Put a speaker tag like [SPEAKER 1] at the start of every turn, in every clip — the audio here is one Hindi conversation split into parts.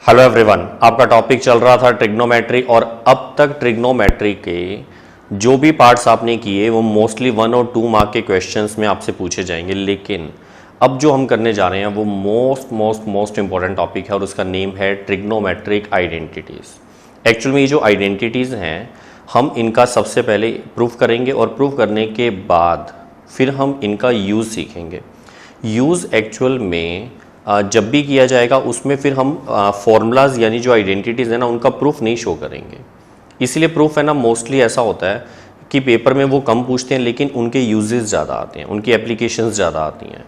[SPEAKER 1] हेलो एवरीवन, आपका टॉपिक चल रहा था ट्रिग्नोमेट्री और अब तक ट्रिग्नोमेट्री के जो भी पार्ट्स आपने किए वो मोस्टली 1 और 2 मार्क के क्वेश्चंस में आपसे पूछे जाएंगे। लेकिन अब जो हम करने जा रहे हैं वो मोस्ट इंपॉर्टेंट टॉपिक है और उसका नेम है ट्रिग्नोमेट्रिक आइडेंटिटीज़। एक्चुअल में ये जो आइडेंटिटीज़ हैं हम इनका सबसे पहले प्रूफ करेंगे और प्रूफ करने के बाद फिर हम इनका यूज़ सीखेंगे। यूज़ एक्चुअल में जब भी किया जाएगा उसमें फिर हम फॉर्मूलाज यानी जो आइडेंटिटीज़ है ना उनका प्रूफ नहीं शो करेंगे। इसलिए प्रूफ है ना मोस्टली ऐसा होता है कि पेपर में वो कम पूछते हैं लेकिन उनके यूजेस ज़्यादा आते हैं, उनकी एप्लीकेशंस ज़्यादा आती हैं।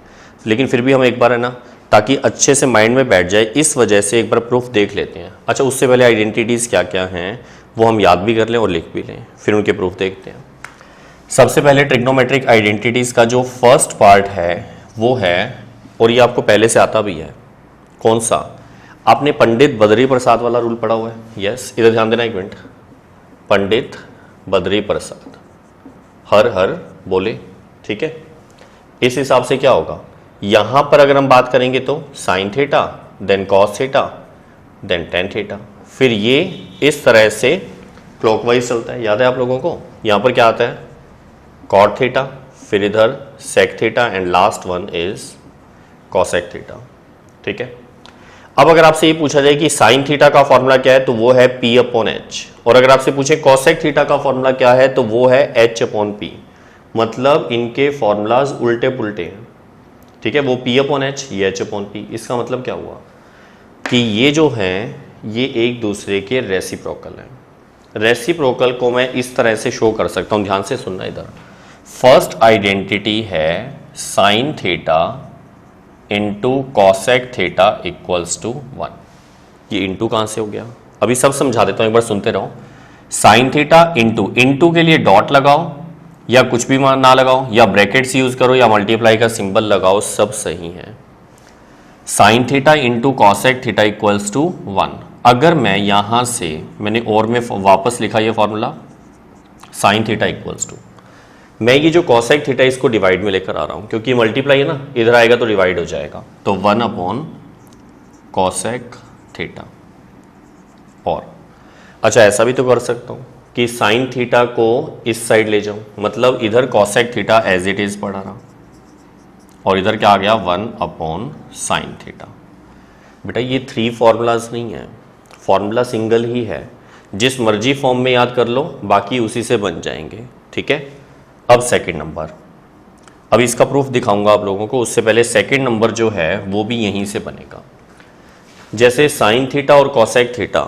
[SPEAKER 1] लेकिन फिर भी हम एक बार है ना ताकि अच्छे से माइंड में बैठ जाए इस वजह से एक बार प्रूफ देख लेते हैं। अच्छा, उससे पहले आइडेंटिटीज़ क्या क्या हैं वो हम याद भी कर लें और लिख भी लें, फिर उनके प्रूफ देखते हैं। सबसे पहले ट्रिग्नोमेट्रिक आइडेंटिटीज़ का जो फर्स्ट पार्ट है वो है, और ये आपको पहले से आता भी है, कौन सा? आपने पंडित बद्री प्रसाद वाला रूल पढ़ा हुआ है। यस, इधर ध्यान देना एक मिनट। पंडित बद्री प्रसाद, हर हर बोले, ठीक है। इस हिसाब से क्या होगा, यहां पर अगर हम बात करेंगे तो sine theta, then cos theta, then tan theta, फिर ये इस तरह से क्लॉकवाइज चलता है। याद है आप लोगों को? यहां पर क्या आता है, कॉट थीटा, फिर इधर sec theta and last one is cosec theta, ठीक है। अब अगर आपसे ये पूछा जाए कि साइन थीटा का फॉर्मूला क्या है तो वो है P अपॉन एच, और अगर आपसे पूछे कॉसेक थीटा का फॉर्मूला क्या है तो वो है H अपॉन पी। मतलब इनके फॉर्मूलाज उल्टे पुल्टे हैं, ठीक है। वो P अपॉन एच, ये H अपॉन पी। इसका मतलब क्या हुआ कि ये जो हैं ये एक दूसरे के रेसिप्रोकल हैं। रेसिप्रोकल को मैं इस तरह से शो कर सकता हूं, ध्यान से सुनना। इधर फर्स्ट आइडेंटिटी है sine theta into cosec theta equals to 1। ये इंटू कहां से हो गया, अभी सब समझा देता हूं, एक बार सुनते रहो। साइन थीटा इंटू के लिए डॉट लगाओ या कुछ भी ना लगाओ, या ब्रैकेट्स यूज करो या मल्टीप्लाई का सिंबल लगाओ, सब सही है। Sine theta into cosec theta equals to 1। अगर मैं यहां से मैंने और में वापस लिखा ये formula sine theta equals to, मैं ये जो कॉसेक थीटा इसको डिवाइड में लेकर आ रहा हूं क्योंकि मल्टीप्लाई है ना, इधर आएगा तो डिवाइड हो जाएगा, तो 1 अपॉन कॉसेक थीटा। और अच्छा, ऐसा भी तो कर सकता हूं कि साइन थीटा को इस साइड ले जाऊं, मतलब इधर cosec theta as it is पढ़ा रहा और इधर क्या आ गया 1 अपॉन साइन थीटा। बेटा ये 3 फॉर्मूलाज नहीं है, फॉर्मूला सिंगल ही है। जिस मर्जी फॉर्म में याद कर लो, बाकी उसी से बन जाएंगे, ठीक है। अब सेकंड नंबर, अब इसका प्रूफ दिखाऊंगा आप लोगों को। उससे पहले सेकंड नंबर जो है वो भी यहीं से बनेगा। जैसे साइन थीटा और कॉसेक थीटा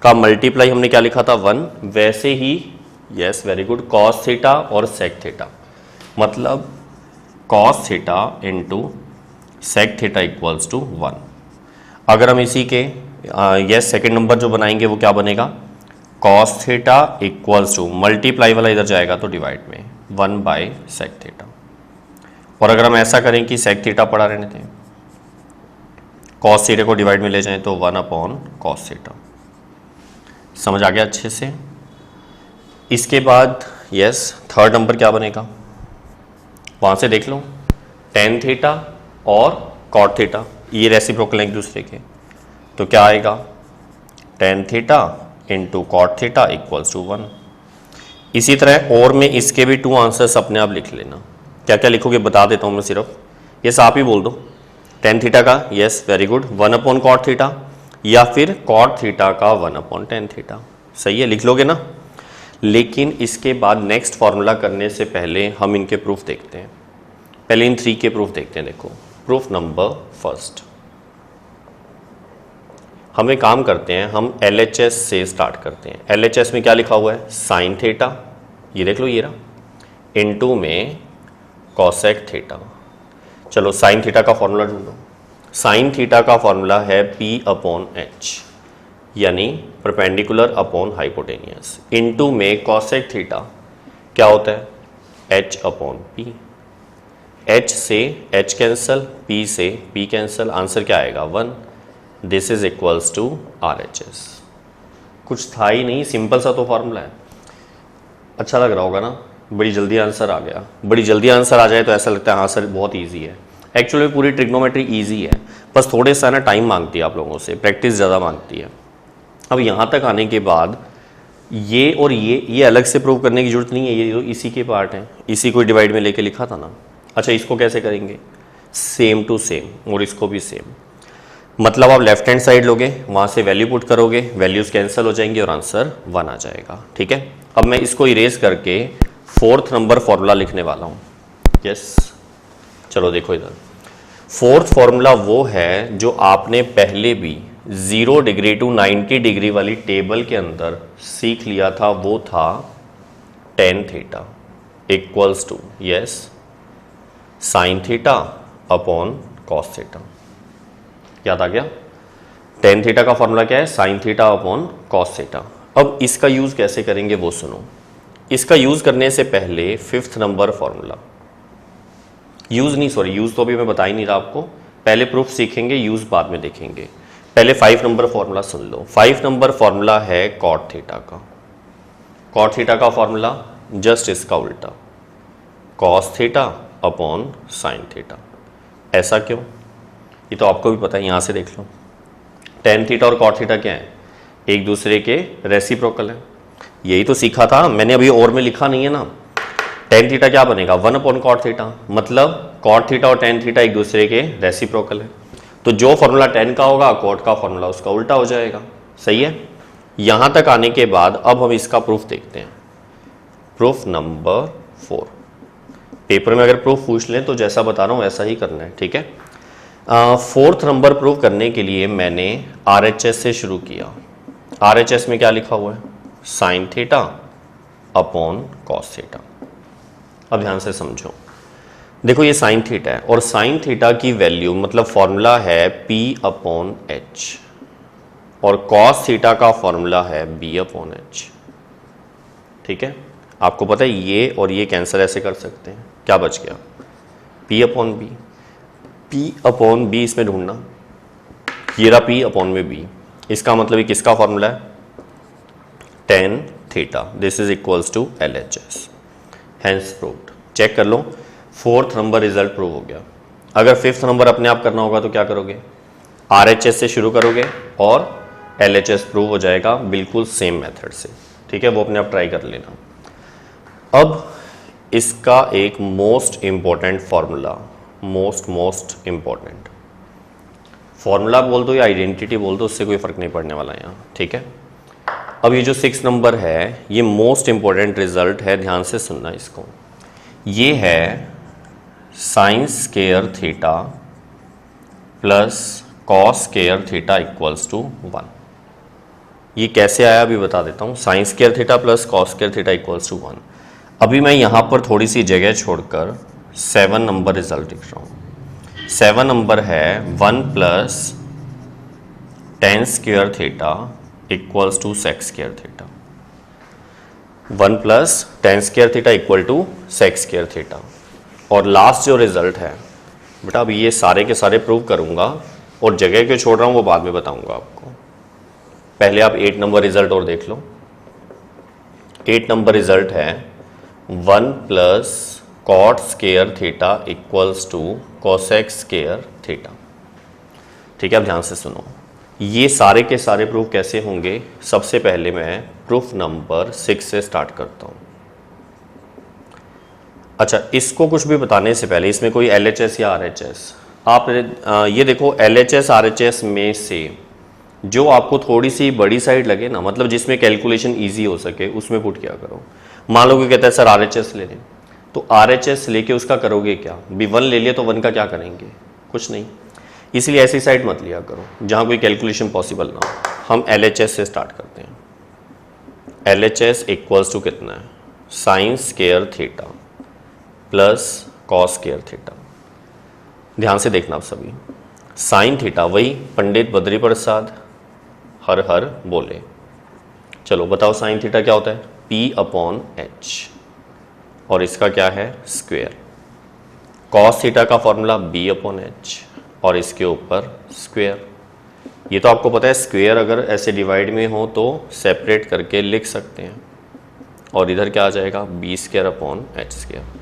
[SPEAKER 1] का मल्टीप्लाई हमने क्या लिखा था 1, वैसे ही yes very good cos theta और सेक थीटा, मतलब cos theta into sec theta equals to 1। अगर हम इसी के यस सेकंड नंबर जो बनाएंगे वो क्या बनेगा, cos theta equals to multiply वाला इधर जाएगा तो डिवाइड में 1 बाय सेक थीटा। और अगर हम ऐसा करें कि सेक थीटा पढ़ा रहने दें, कॉस थीटा को डिवाइड में ले जाएं तो 1 अपॉन कॉस थीटा। समझ आ गया अच्छे से? इसके बाद यस थर्ड नंबर क्या बनेगा, वहां से देख लो, टेन थीटा और कॉट थीटा ये रेसिप्रोकल हैं एक दूसरे के, तो क्या आएगा tan theta into cot theta equals to 1। इसी तरह और में इसके भी 2 आंसर्स अपने आप लिख लेना। क्या क्या लिखोगे बता देता हूं मैं, सिर्फ यस आप ही बोल दो। टेन थीटा का yes very good 1 upon cot theta, या फिर कॉट थीटा का 1 अपॉन टेन थीटा। सही है, लिख लोगे ना। लेकिन इसके बाद नेक्स्ट फॉर्मूला करने से पहले हम इनके प्रूफ देखते हैं। पहले इन 3 के प्रूफ देखते हैं। देखो प्रूफ नंबर फर्स्ट, हम एक काम करते हैं, हम LHS से स्टार्ट करते हैं। LHS में क्या लिखा हुआ है, साइन थीटा, ये देख लो ये रहा, इनटू में कॉसेक थीटा। चलो साइन थीटा का फॉर्मूला ढूंढो। साइन थीटा का फॉर्मूला है P अपॉन एच, यानी परपेंडिकुलर अपॉन हाइपोटेनियस, इनटू में कॉसेक थीटा क्या होता है H अपॉन P। H से H कैंसल, P से P कैंसल, आंसर क्या आएगा 1। This is equals to RHS। कुछ था ही नहीं, सिंपल सा तो फॉर्मूला है। अच्छा लग रहा होगा ना, बड़ी जल्दी आंसर आ गया। बड़ी जल्दी आंसर आ जाए तो ऐसा लगता है हाँ सर बहुत इजी है, एक्चुअली पूरी ट्रिग्नोमेट्री ईजी है, बस थोड़े सा ना टाइम मांगती है आप लोगों से, प्रैक्टिस ज़्यादा मांगती है। अब यहाँ तक आने के बाद ये और ये अलग से प्रूव करने की जरूरत नहीं है, ये तो इसी के पार्ट हैं, इसी को डिवाइड में लेके लिखा था ना। अच्छा, इसको कैसे करेंगे? सेम टू सेम, और इसको भी सेम। मतलब आप लेफ्ट हैंड साइड लोगे, वहाँ से वैल्यू पुट करोगे, वैल्यूज़ कैंसिल हो जाएंगी और आंसर 1 आ जाएगा। ठीक है, अब मैं इसको इरेज करके 4th नंबर फॉर्मूला लिखने वाला हूँ। यस, चलो देखो इधर। 4th फॉर्मूला वो है जो आपने पहले भी 0 डिग्री टू 90 डिग्री वाली टेबल के अंदर सीख लिया था, वो था tan theta equals to yes sine theta upon cos theta. याद आ गया? tan थीटा का फॉर्मूला क्या है? Sine theta upon cos theta. अब इसका यूज कैसे करेंगे वो सुनो। इसका यूज करने से पहले 5th नंबर फॉर्मूला, यूज तो अभी मैं बता ही नहीं रहा आपको, पहले प्रूफ सीखेंगे, यूज बाद में देखेंगे। पहले 5 नंबर फॉर्मूला सुन लो। 5 नंबर फॉर्मूला है कॉट थीटा का। कॉट थीटा का फॉर्मूला जस्ट इसका उल्टा, cos theta upon sine theta. ऐसा क्यों? ये तो आपको भी पता है, यहां से देख लो। tan थीटा और कॉट थीटा क्या है? एक दूसरे के रेसिप्रोकल है। यही तो सीखा था मैंने, अभी और में लिखा नहीं है ना। tan थीटा क्या बनेगा? 1 अपॉन कॉट थीटा, मतलब कॉट थीटा और tan थीटा एक दूसरे के रेसिप्रोकल है। तो जो फॉर्मूला tan का होगा, कॉट का फॉर्मूला उसका उल्टा हो जाएगा। सही है? यहां तक आने के बाद अब हम इसका प्रूफ देखते हैं। Proof number 4। पेपर में अगर प्रूफ पूछ लें तो जैसा बता रहा हूं वैसा ही करना है। ठीक है? 4th नंबर प्रूव करने के लिए मैंने RHS से शुरू किया। RHS में क्या लिखा हुआ है? Sine theta upon cos theta. अब ध्यान से समझो, देखो ये साइन थीटा है और साइन थीटा की वैल्यू मतलब फॉर्मूला है P अपॉन H, और कॉस थीटा का फॉर्मूला है B अपॉन H। ठीक है, आपको पता है ये और ये कैंसिल ऐसे कर सकते हैं, क्या बच गया? P upon B। P upon B इसमें ढूंढना, ये रहा P अपॉन में B। इसका मतलब ये किसका फॉर्मूला है? tan theta, this is equals to LHS, hence proved. Check कर लो, 4th नंबर रिजल्ट प्रूव हो गया। अगर 5th नंबर अपने आप करना होगा तो क्या करोगे? RHS से शुरू करोगे और LHS प्रूव हो जाएगा बिल्कुल सेम मेथड से। ठीक है, वो अपने आप ट्राई कर लेना। अब इसका एक most important formula, most important formula बोल दो या आइडेंटिटी बोल दो, उससे कोई फर्क नहीं पड़ने वाला यहाँ। ठीक है, अब ये जो 6 नंबर है ये मोस्ट इंपॉर्टेंट रिजल्ट है, ध्यान से सुनना इसको। ये है sine square theta plus cos square theta equals to 1। ये कैसे आया अभी बता देता हूँ। Sine square theta plus cos square theta equals to 1। अभी मैं यहाँ पर थोड़ी सी जगह छोड़कर 7 नंबर रिजल्ट लिख रहा हूँ। 7 नंबर है 1 plus tan square theta equals to sec square theta. 1 plus tan square theta equal to sec square theta. और लास्ट जो रिजल्ट है बेटा, अब ये सारे के सारे प्रूव करूंगा और जगह क्यों छोड़ रहा हूँ वो बाद में बताऊंगा आपको। पहले आप 8 नंबर रिजल्ट और देख लो। 8 नंबर रिजल्ट है 1 plus cot square theta equals to cosec square theta. ठीक है, अब ध्यान से सुनो, ये सारे के सारे प्रूफ कैसे होंगे। सबसे पहले मैं प्रूफ नंबर 6 से स्टार्ट करता हूं। अच्छा, इसको कुछ भी बताने से पहले इसमें कोई LHS या RHS, आप ये देखो LHS RHS में से जो आपको थोड़ी सी बड़ी साइड लगे ना, मतलब जिसमें कैलकुलेशन इजी हो सके, उसमें पुट किया करो। मान लो कोई कहता है सर RHS ले लें, तो RHS लेके उसका करोगे क्या? B1 ले लिया तो 1 का क्या करेंगे? कुछ नहीं। इसलिए ऐसी साइड मत लिया करो जहाँ कोई कैलकुलेशन पॉसिबल ना हो। हम LHS से स्टार्ट करते हैं। LHS इक्वल्स टू कितना है? Sine square theta plus cos square theta. ध्यान से देखना आप सभी। साइन थीटा वही पंडित बद्री प्रसाद हर हर बोले। चलो बताओ साइन थीटा क्या होता है? P अपॉन H, और इसका क्या है? स्क्वेयर। कॉस थीटा का फॉर्मूला B अपॉन H, और इसके ऊपर स्क्वेयर। ये तो आपको पता है, स्क्वेयर अगर ऐसे डिवाइड में हो तो सेपरेट करके लिख सकते हैं। और इधर क्या आ जाएगा? B square upon H square.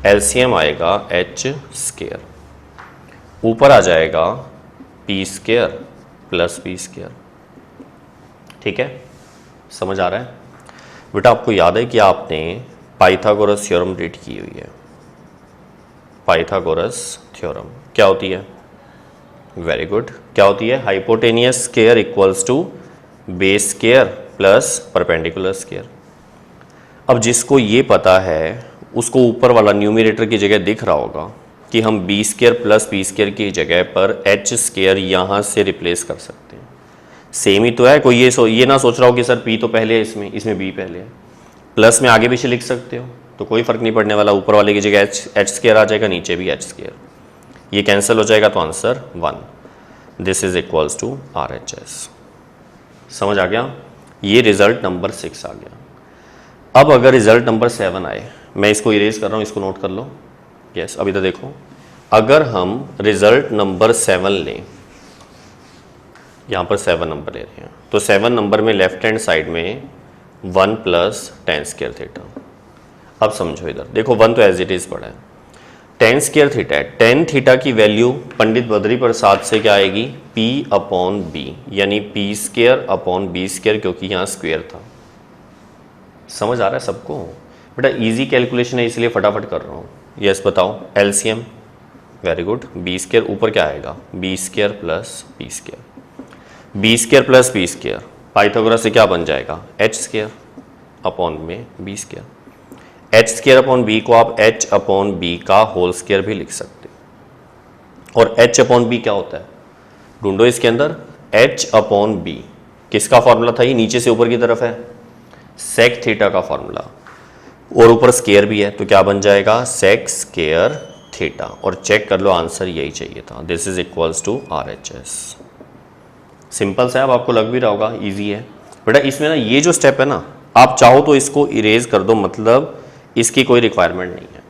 [SPEAKER 1] LCM आएगा H स्क्वेयर। ऊपर आ जाएगा P square plus P square. ठीक है, समझ आ रहा है बेटा? आपको याद है कि आपने पाइथागोरस थ्योरम रीड की हुई है। पाइथागोरस थ्योरम क्या होती है? वेरी गुड, क्या होती है? Hypotenuse square equals to base square plus perpendicular square. अब जिसको ये पता है उसको ऊपर वाला न्यूमरेटर की जगह दिख रहा होगा कि हम b square plus P square की जगह पर एच स्क्वायर यहाँ से रिप्लेस कर सकते हैं। सेम ही तो है, कोई ये ना सोच रहा हो कि सर पी तो पहले है, इसमें बी पहले है। प्लस में आगे पीछे लिख सकते हो तो कोई फर्क नहीं पड़ने वाला। ऊपर वाले की जगह एच स्क्वायर आ जाएगा, नीचे भी एच स्क्वायर, ये कैंसिल हो जाएगा तो answer 1। This is equals to R H S. समझ आ गया? ये रिजल्ट नंबर 6 आ गया। अब अगर रिजल्ट नंबर 7 आए, मैं इसको इरेज कर रहा हूँ, इसको नोट कर लो। यस, अभी तो देखो, अगर हम रिजल्ट नंबर 7 लें, यहाँ पर 7 नंबर ले रहे हैं, तो 7 नंबर में लेफ्ट हैंड साइड में 1 प्लस टेन स्क्वायर थीटा। अब समझो इधर देखो, 1 तो एज इट इज पड़ा है, टेन स्क्वायर थीटा है। टेन थीटा की वैल्यू पंडित बद्री प्रसाद से क्या आएगी? P अपॉन बी, यानी p square upon b square, क्योंकि यहाँ स्क्वायर था। समझ आ रहा है सबको? बेटा इजी कैलकुलेशन है इसलिए फटाफट कर रहा हूँ। यस बताओ, LCM. Very good, b square ऊपर क्या आएगा? B square plus P square. B square plus P square Pythagoras से क्या बन जाएगा? एच स्क्वायर अपॉन में b square. H square upon b को आप एच अपॉन बी का होल स्क्वायर भी लिख सकते हो। और एच अपॉन बी क्या होता है? ढूंढो इसके अंदर। एच अपॉन बी किसका फॉर्मूला था? ये नीचे से ऊपर की तरफ है, सेक थीटा का फॉर्मूला, और ऊपर स्क्वायर भी है, तो क्या बन जाएगा? Sec square theta. और चेक कर लो, आंसर यही चाहिए था। This is equals to R H S. Simple सा है, अब आपको लग भी रहा होगा इजी है। बेटा इसमें ना ये जो स्टेप है ना, आप चाहो तो इसको इरेज कर दो, मतलब इसकी कोई रिक्वायरमेंट नहीं है।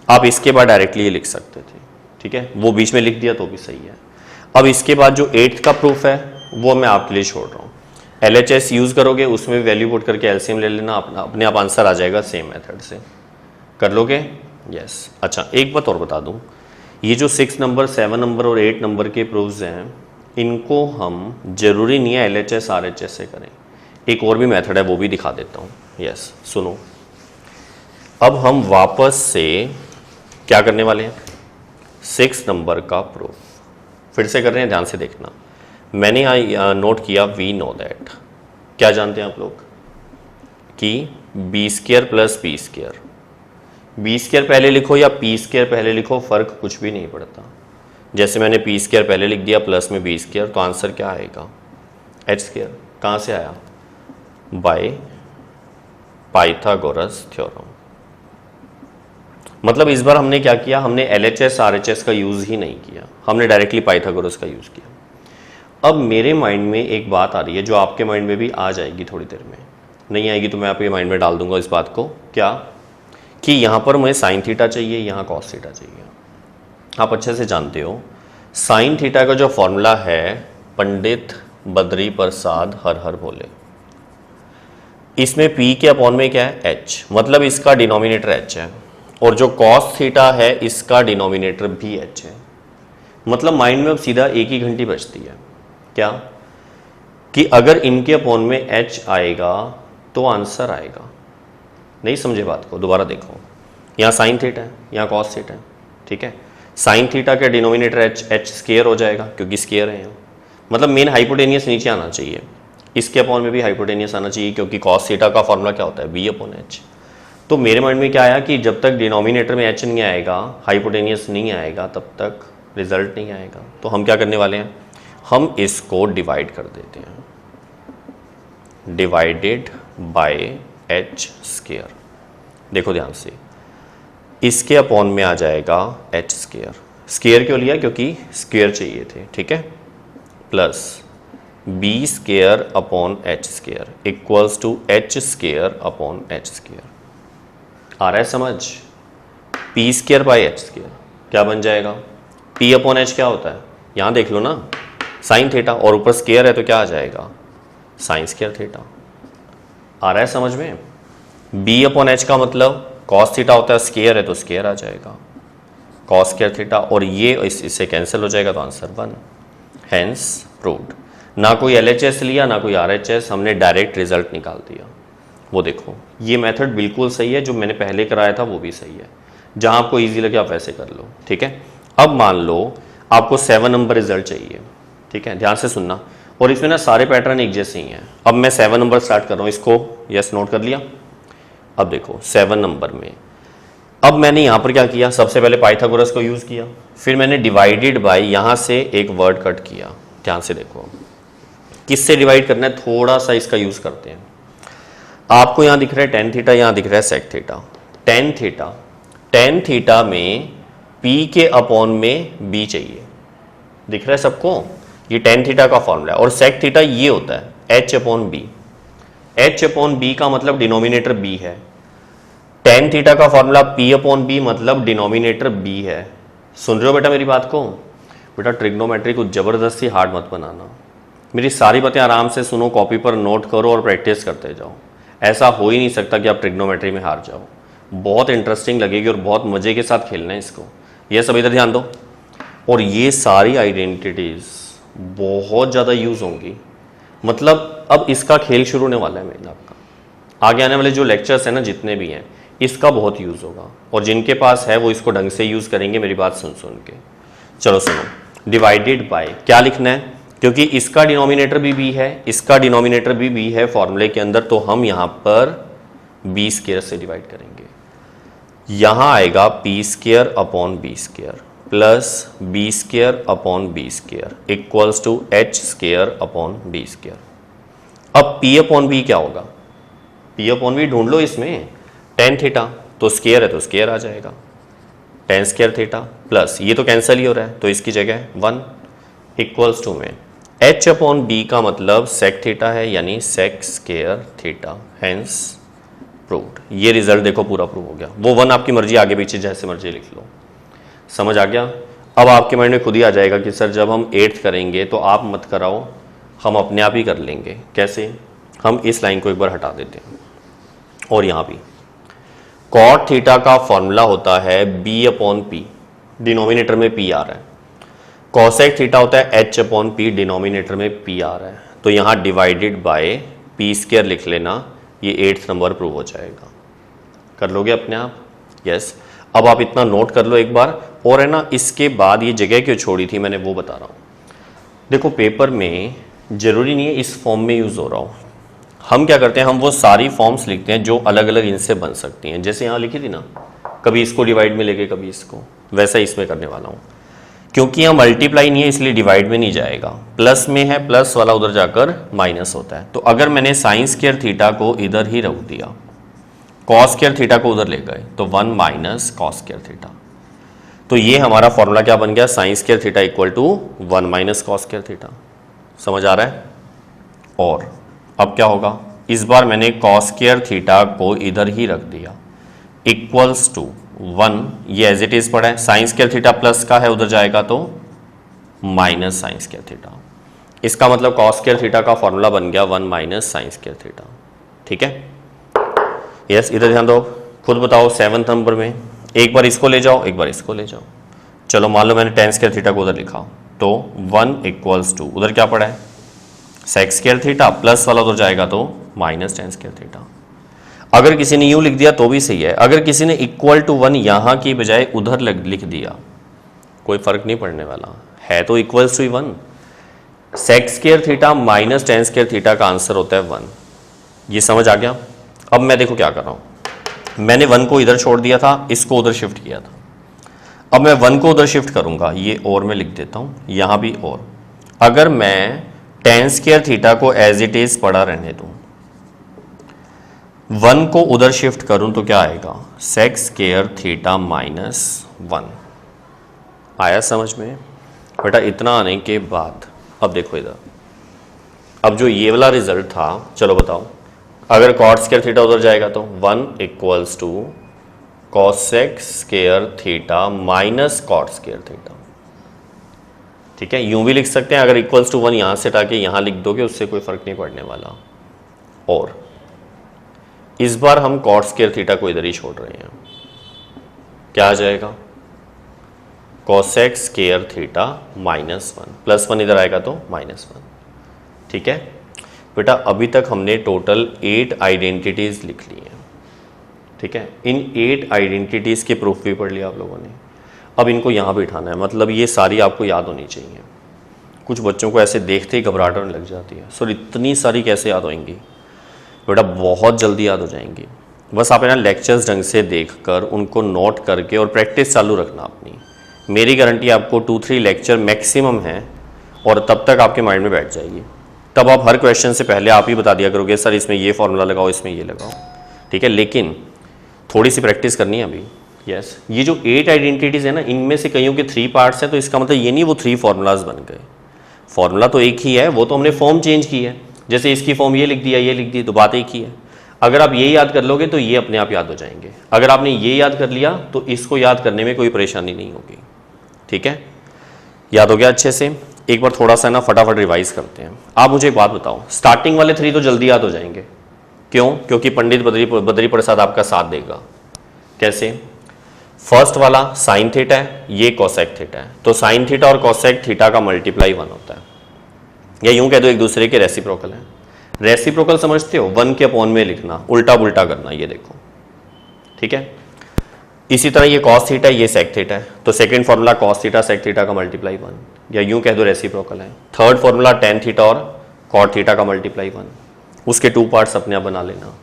[SPEAKER 1] आप इसके बाद डायरेक्टली ये लिख सकते थे, ठीक है, वो बीच में लिख दिया तो भी सही है। अब इसके बाद जो 8th का प्रूफ है वो मैं आपके लिए छोड़ रहा हूँ। LHS यूज़ करोगे, उसमें वैल्यू पुट करके एलसीएम ले लेना, अपने आप आंसर आ जाएगा। सेम मेथड से कर लोगे? यस। अच्छा, एक बात और बता दूं, ये जो 6 नंबर 7 नंबर और 8 नंबर के प्रूफ्स हैं, इनको हम जरूरी नहीं है LHS RHS से करें, एक और भी मेथड है वो भी दिखा देता हूँ। यस सुनो, अब हम वापस से क्या करने वाले हैं? 6 नंबर का प्रूफ फिर से कर रहे हैं, ध्यान से देखना। मैंने नोट किया वी नो दैट, क्या जानते हैं आप लोग कि B square plus P square, B square पहले लिखो या पी स्क्वायर पहले लिखो, फर्क कुछ भी नहीं पड़ता। जैसे मैंने पी स्क्वायर पहले लिख दिया प्लस में बी स्क्वायर, तो आंसर क्या आएगा? H square. कहाँ से आया? By Pythagoras theorem. मतलब इस बार हमने क्या किया? हमने LHS RHS का यूज़ ही नहीं किया, हमने डायरेक्टली पाइथागोरस का यूज़ किया। अब मेरे माइंड में एक बात आ रही है जो आपके माइंड में भी आ जाएगी थोड़ी देर में, नहीं आएगी तो मैं आपके माइंड में डाल दूंगा इस बात को, क्या कि यहाँ पर मुझे साइन थीटा चाहिए, यहाँ कॉस थीटा चाहिए। आप अच्छे से जानते हो साइन थीटा का जो फॉर्मूला है, पंडित बद्री प्रसाद हर हर बोले, इसमें P के अपॉन में क्या है? H, मतलब इसका डिनोमिनेटर H है, और जो कॉस थीटा है इसका डिनोमिनेटर भी H है। मतलब माइंड में अब सीधा एक ही घंटी बजती है, क्या कि अगर इनके अपॉन में H आएगा तो आंसर आएगा। नहीं समझे बात को? दोबारा देखो, यहाँ साइन थीटा है, यहाँ कॉस थीटा है, ठीक है। साइन थीटा के डिनोमिनेटर H स्क्वायर हो जाएगा क्योंकि स्क्वायर है यहाँ, मतलब मेन हाइपोटेनियस नीचे आना चाहिए, इसके अपॉन में भी हाइपोटेनियस आना चाहिए क्योंकि कॉस थीटा का फॉर्मूला क्या होता है? V upon H। तो मेरे माइंड में क्या आया कि जब तक डिनोमिनेटर में H नहीं आएगा, हाइपोटेनियस नहीं आएगा, तब तक रिजल्ट नहीं आएगा। तो हम क्या करने वाले हैं? हम इसको डिवाइड कर देते हैं, डिवाइडेड बाय H स्क्वायर। देखो ध्यान से, इसके अपॉन में आ जाएगा H स्क्वायर। स्क्वायर क्यों लिया? क्योंकि स्क्वायर चाहिए थे, ठीक है, plus B square upon H square equals to H square upon H square. आ रहा है समझ? P square by H square क्या बन जाएगा? P अपॉन H क्या होता है? यहाँ देख लो ना, साइन थीटा, और ऊपर स्क्वायर है तो क्या आ जाएगा? Sine square theta. आ रहा है समझ में? B अपॉन H का मतलब कॉस थीटा होता है, स्क्वायर है तो स्क्वायर आ जाएगा। कॉस स्क्वायर थीटा, और ये इससे कैंसिल हो जाएगा तो आंसर 1, हेंस प्रूव्ड। ना कोई LHS लिया ना कोई RHS, हमने डायरेक्ट रिजल्ट निकाल दिया। वो देखो ये मेथड बिल्कुल सही है, जो मैंने पहले कराया था वो भी सही है, जहां आपको इजी लगे आप वैसे कर लो, ठीक है। अब मान लो आपको 7 नंबर रिजल्ट चाहिए, ठीक है, ध्यान से सुनना, और इसमें ना सारे पैटर्न एक जैसे ही हैं। अब मैं 7 नंबर स्टार्ट कर रहा हूँ, इसको यस नोट कर लिया। अब देखो 7 नंबर में अब मैंने यहाँ पर क्या किया, सबसे पहले पाइथागोरस को यूज़ किया, फिर मैंने डिवाइडेड बाय यहाँ से एक वर्ड कट किया। ध्यान से देखो किससे डिवाइड करना है, थोड़ा सा इसका यूज़ करते हैं। आपको यहाँ दिख रहा है टेन थीटा, यहाँ दिख रहा है सेक थीटा। टेन थीटा में P के अपॉन में B चाहिए, दिख रहा है सबको, ये टेन थीटा का फॉर्मूला है। और सेक थीटा ये होता है H upon B। H upon B का मतलब डिनोमिनेटर B है। टेन थीटा का फॉर्मूला P अपॉन B मतलब डिनोमिनेटर B है। सुन रहे हो बेटा मेरी बात को? बेटा ट्रिग्नोमेट्री को जबरदस्ती हार्ड मत बनाना, मेरी सारी बातें आराम से सुनो, कॉपी पर नोट करो और प्रैक्टिस करते जाओ। ऐसा हो ही नहीं सकता कि आप ट्रिग्नोमेट्री में हार जाओ। बहुत इंटरेस्टिंग लगेगी और बहुत मजे के साथ खेलना है इसको। ये सब इधर ध्यान दो। और ये सारी आइडेंटिटीज बहुत ज़्यादा यूज होंगी, मतलब अब इसका खेल शुरू होने वाला है मेरा। आपका आगे आने वाले जो लेक्चर्स हैं ना, जितने भी हैं, इसका बहुत यूज़ होगा, और जिनके पास है वो इसको ढंग से यूज़ करेंगे मेरी बात सुन सुन के। चलो सुनो, डिवाइडेड बाय क्या लिखना है, क्योंकि इसका डिनोमिनेटर भी b है, इसका डिनोमिनेटर भी b है फॉर्मूले के अंदर, तो हम यहाँ पर b स्क्वायर से डिवाइड करेंगे। यहाँ आएगा p square upon b square plus b square upon b square equals to h square upon b square. अब p अपॉन b क्या होगा, p अपॉन b ढूंढ लो इसमें, टेन थीटा तो स्क्वायर है तो स्क्वायर आ जाएगा, टेन स्क्वायर थीटा प्लस ये तो कैंसिल ही हो रहा है तो इसकी जगह 1 इक्वल्स टू में h अपॉन बी का मतलब सेक थीटा है, यानी sec square theta, hence proved. ये रिजल्ट देखो पूरा प्रूव हो गया। वो 1 आपकी मर्जी, आगे पीछे जैसे मर्जी लिख लो। समझ आ गया? अब आपके माइंड में खुद ही आ जाएगा कि सर जब हम 8th करेंगे तो आप मत कराओ, हम अपने आप ही कर लेंगे। कैसे? हम इस लाइन को एक बार हटा देते हैं, और यहाँ भी कॉट थीटा का फॉर्मूला होता है b अपॉन पी, डिनोमिनेटर में p आ रहा है। कॉसेक थीटा होता है h अपॉन पी, डिनोमिनेटर में p आ रहा है। तो यहाँ डिवाइडेड बाय p स्क्वायर लिख लेना, ये 8th नंबर प्रूव हो जाएगा। कर लोगे अपने आप? यस। अब आप इतना नोट कर लो एक बार, और है ना, इसके बाद ये जगह क्यों छोड़ी थी मैंने वो बता रहा हूँ। देखो पेपर में जरूरी नहीं है इस फॉर्म में यूज हो रहा हो, हम क्या करते हैं, हम वो सारी फॉर्म्स लिखते हैं जो अलग अलग इनसे बन सकती हैं। जैसे यहाँ लिखी थी ना, कभी इसको डिवाइड में लेके कभी इसको, वैसा इसमें करने वाला हूँ। क्योंकि यहाँ मल्टीप्लाई नहीं है इसलिए डिवाइड में नहीं जाएगा, प्लस में है, प्लस वाला उधर जाकर माइनस होता है। तो अगर मैंने साइन स्क्वायर थीटा को इधर ही रख दिया, कॉस स्क्वायर थीटा को उधर ले गए, तो 1 माइनस कॉस स्क्वायर थीटा। तो ये हमारा फॉर्मूला क्या बन गया, sine square theta equal to 1 minus cos square theta. समझ आ रहा है? और अब क्या होगा, इस बार मैंने कॉस स्क्वायर थीटा को इधर ही रख दिया, इक्वल्स टू 1, ये एज इट इज पड़ा है, साइन स्क्वायर थीटा प्लस का है, उधर जाएगा तो माइनस साइन स्क्वायर थीटा। इसका मतलब कॉस स्क्वायर थीटा का फॉर्मूला बन गया 1 माइनस साइन स्क्वायर थीटा। ठीक है? यस, इधर ध्यान दो, खुद बताओ 7th नंबर में एक बार इसको ले जाओ, एक बार इसको ले जाओ। चलो मान लो मैंने टेन स्क्वायर थीटा को उधर लिखा, तो 1 इक्वल्स टू उधर क्या पड़ा है, सेक स्क्वायर थीटा, प्लस वाला उधर जाएगा तो माइनस टेन स्क्वायर थीटा। अगर किसी ने यूं लिख दिया तो भी सही है, अगर किसी ने इक्वल टू 1 यहां की बजाय उधर लिख दिया, कोई फर्क नहीं पड़ने वाला है, तो equals to 1। Sec square theta minus tan square theta का आंसर होता है 1। ये समझ आ गया? अब मैं देखो क्या कर रहा हूं, मैंने 1 को इधर छोड़ दिया था, इसको उधर शिफ्ट किया था। अब मैं 1 को उधर शिफ्ट करूंगा, ये और मैं लिख देता हूं, यहां भी और। अगर मैं टेन स्क्वायर थीटा को एज इट इज पड़ा रहने दूं, 1 को उधर शिफ्ट करूं तो क्या आएगा, सेक स्क्वायर थीटा माइनस 1। आया समझ में? बेटा इतना आने के बाद अब देखो इधर, अब जो ये वाला रिजल्ट था, चलो बताओ, अगर कॉट स्क्वायर थीटा उधर जाएगा तो 1 equals to cosec square theta minus cot square theta. ठीक है, यूं भी लिख सकते हैं, अगर इक्वल्स टू 1 यहां से हटाके यहां लिख दोगे उससे कोई फर्क नहीं पड़ने वाला। और इस बार हम कॉट स्क्वायर थीटा को इधर ही छोड़ रहे हैं, क्या आ जाएगा, कोसेक स्केयर थीटा -1, +1 इधर आएगा तो -1। ठीक है बेटा, अभी तक हमने टोटल 8 आइडेंटिटीज लिख ली हैं। ठीक है, इन 8 आइडेंटिटीज के प्रूफ भी पढ़ लिया आप लोगों ने। अब इनको यहाँ पे उठाना है, मतलब ये सारी आपको याद होनी चाहिए। कुछ बच्चों को ऐसे देखते ही घबराहट होने लग जाती है, सर इतनी सारी कैसे याद होंगी? बेटा बहुत जल्दी याद हो जाएंगी। बस आप है ना लेक्चर्स ढंग से देखकर उनको नोट करके और प्रैक्टिस चालू रखना अपनी। मेरी गारंटी आपको 2-3 लेक्चर मैक्सिमम है और तब तक आपके माइंड में बैठ जाएगी। तब आप हर क्वेश्चन से पहले आप ही बता दिया करोगे सर इसमें ये फॉर्मूला लगाओ, इसमें ये लगाओ। ठीक है, लेकिन थोड़ी सी प्रैक्टिस करनी है अभी। यस, ये जो 8 आइडेंटिटीज़ है ना, इनमें से कईयों के 3 पार्ट्स हैं, तो इसका मतलब ये नहीं वो 3 फार्मूलाज बन गए। फॉर्मूला तो एक ही है, वो तो हमने फॉर्म चेंज की है। जैसे इसकी फॉर्म ये लिख दिया, ये लिख दी, तो बात एक ही है। अगर आप ये याद कर लोगे तो ये अपने आप याद हो जाएंगे। अगर आपने ये याद कर लिया तो इसको याद करने में कोई परेशानी नहीं होगी। ठीक है, याद हो गया अच्छे से? एक बार थोड़ा सा ना फटाफट रिवाइज करते हैं। आप मुझे एक बात बताओ, स्टार्टिंग वाले 3 तो जल्दी याद हो जाएंगे। क्यों? क्योंकि पंडित बद्री प्रसाद आपका साथ देगा। कैसे? फर्स्ट वाला साइन थीटा है, ये कोसेक थीटा है, तो साइन थीटा और कोसेक थीटा का मल्टीप्लाई 1 होता है, या यूं कह दो एक दूसरे के रेसिप्रोकल है। रेसिप्रोकल समझते हो? 1 के अपॉन में लिखना, उल्टा पुल्टा करना, ये देखो। ठीक है, इसी तरह ये कॉस थीटा, ये सेक थीटा है, तो second formula cos theta sec theta का मल्टीप्लाई 1, या यूं कह दो रेसिप्रोकल है। थर्ड फॉर्मूला टेन थीटा और कॉट थीटा का मल्टीप्लाई 1, उसके 2 पार्ट्स अपने आप बना लेना।